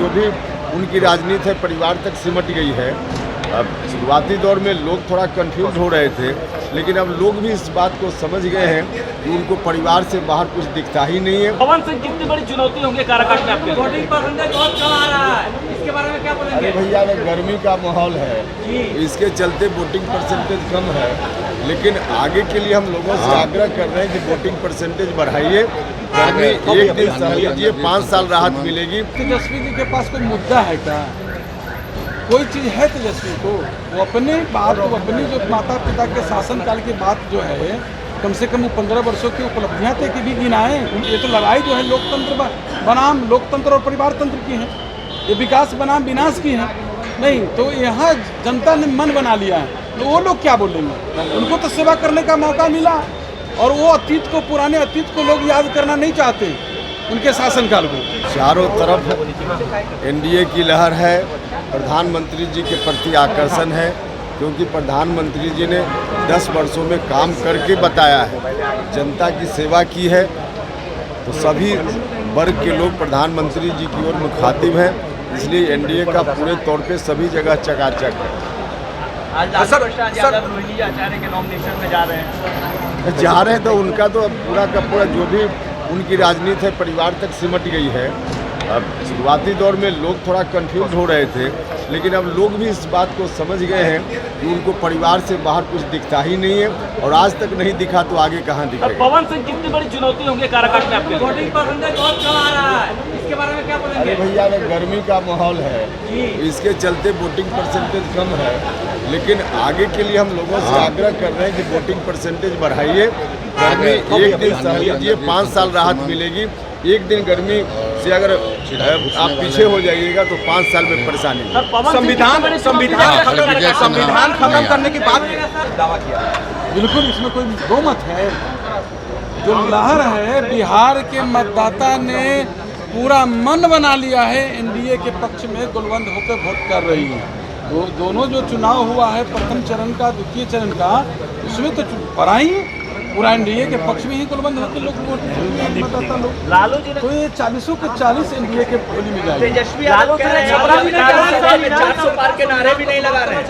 जो भी उनकी राजनीति है परिवार तक सिमट गई है। अब शुरुआती दौर में लोग थोड़ा कंफ्यूज हो रहे थे, लेकिन अब लोग भी इस बात को समझ गए हैं कि उनको परिवार से बाहर कुछ दिखता ही नहीं है। पवन सिंह कितनी बड़ी चुनौती होंगे काराकाट में आपके? वोटिंग परसेंटेज बहुत कम आ रहा है, इसके बारे में क्या बोलेंगे? अरे भैया, गर्मी का माहौल है, इसके चलते वोटिंग परसेंटेज कम है, लेकिन आगे के लिए हम लोगों से आग्रह कर रहे हैं कि वोटिंग परसेंटेज बढ़ाइए। गर्मी एक दिन सह लीजिए, 5 साल राहत मिलेगी। तेजस्वी जी के पास कोई मुद्दा है क्या? कोई चीज़ है तेजस्वी को? वो अपने बात, वो अपनी जो माता पिता के शासनकाल की बात जो है, कम से कम वो 15 वर्षों की उपलब्धियां थे कि भी गिनाएं। ये तो लड़ाई जो है लोकतंत्र बनाम लोकतंत्र और परिवार तंत्र की है, ये विकास बनाम विनाश की है। नहीं तो यहाँ जनता ने मन बना लिया है, तो वो लोग क्या बोलेंगे? उनको तो सेवा करने का मौका मिला, और वो अतीत को, पुराने अतीत को लोग याद करना नहीं चाहते, उनके शासनकाल को। चारों तरफ एनडीए की लहर है, प्रधानमंत्री जी के प्रति आकर्षण है, क्योंकि प्रधानमंत्री जी ने 10 वर्षों में काम करके बताया है, जनता की सेवा की है, तो सभी वर्ग के लोग प्रधानमंत्री जी की ओर मुखातिब हैं, इसलिए एनडीए का पूरे तौर पे सभी जगह चकाचक है। आज रोहिणी आचार्य के नॉमिनेशन में जा रहे हैं तो उनका तो पूरा का पूरा जो भी उनकी राजनीति है परिवार तक सिमट गई है। अब शुरुआती दौर में लोग थोड़ा कंफ्यूज हो रहे थे, लेकिन अब लोग भी इस बात को समझ गए हैं कि उनको परिवार से बाहर कुछ दिखता ही नहीं है, और आज तक नहीं दिखा तो आगे कहाँ दिखेगा। पवन सिंह कितनी बड़ी चुनौती होंगे काराकाट में आपके? वोटिंग परसेंटेज बहुत कम आ रहा है, इसके बारे में क्या बोलेंगे? अरे भैया, गर्मी का माहौल है, इसके चलते वोटिंग परसेंटेज कम है, लेकिन आगे के लिए हम लोगों से आग्रह कर रहे हैं कि वोटिंग परसेंटेज बढ़ाइए। गर्मी एक दिन सह लीजिए, 5 साल राहत मिलेगी। एक दिन गर्मी से अगर आप पीछे हो जाइएगा तो 5 साल में परेशानी। संविधान खत्म करने की बात दावा किया, बिल्कुल इसमें कोई दो मत है। जो लहर है, बिहार के मतदाता ने पूरा मन बना लिया है, एनडीए के पक्ष में गुलवंद होकर वोट कर रही है। दोनों जो चुनाव हुआ है, प्रथम चरण का, द्वितीय चरण का, उसमें तो पराई पूरा एनडीए के पक्ष में ही गुलबंद होकर लोग वोट मतदाता लोग। लालू जी ने तो ये 40 के 40 एनडीए के बोली में जाएगी। तेजस्वी यादव कह रहे हैं 400 पार के नारे भी नहीं लगा रहे हैं।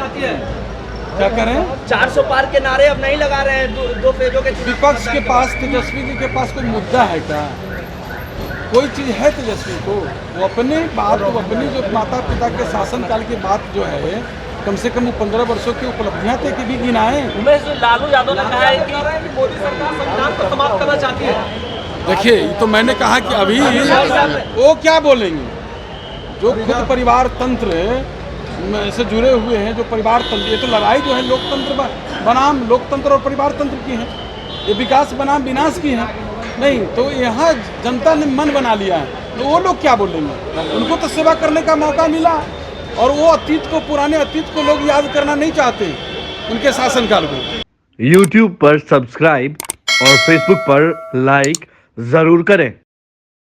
क्या करें? 400 पार के नारे अब नहीं लगा रहे हैं, दो फेजों के। विपक्ष के पास, तेजस्वी जी के पास कोई मुद्दा है क्या? कोई चीज़ है तेजस्वी को? वो अपने बात, वो अपनी जो माता पिता के शासनकाल की बात जो है, कम से कम वो 15 वर्षों की उपलब्धियां थे कि भी गिनाएं। उमेश लालू यादव ने कहा है कि मोदी सरकार संविधान को समाप्त करना चाहती है। देखिए, ये तो मैंने कहा कि अभी वो क्या बोलेंगे? जो खुद परिवार तंत्र से जुड़े हुए हैं, जो परिवार तंत्र, ये तो लड़ाई जो है लोकतंत्र बनाम लोकतंत्र और परिवार तंत्र की है, ये विकास बनाम विनाश की है। नहीं तो यहाँ जनता ने मन बना लिया है, तो वो लोग क्या बोलेंगे? उनको तो सेवा करने का मौका मिला, और वो अतीत को, पुराने अतीत को लोग याद करना नहीं चाहते, उनके शासनकाल को। YouTube पर सब्सक्राइब और Facebook पर लाइक जरूर करें।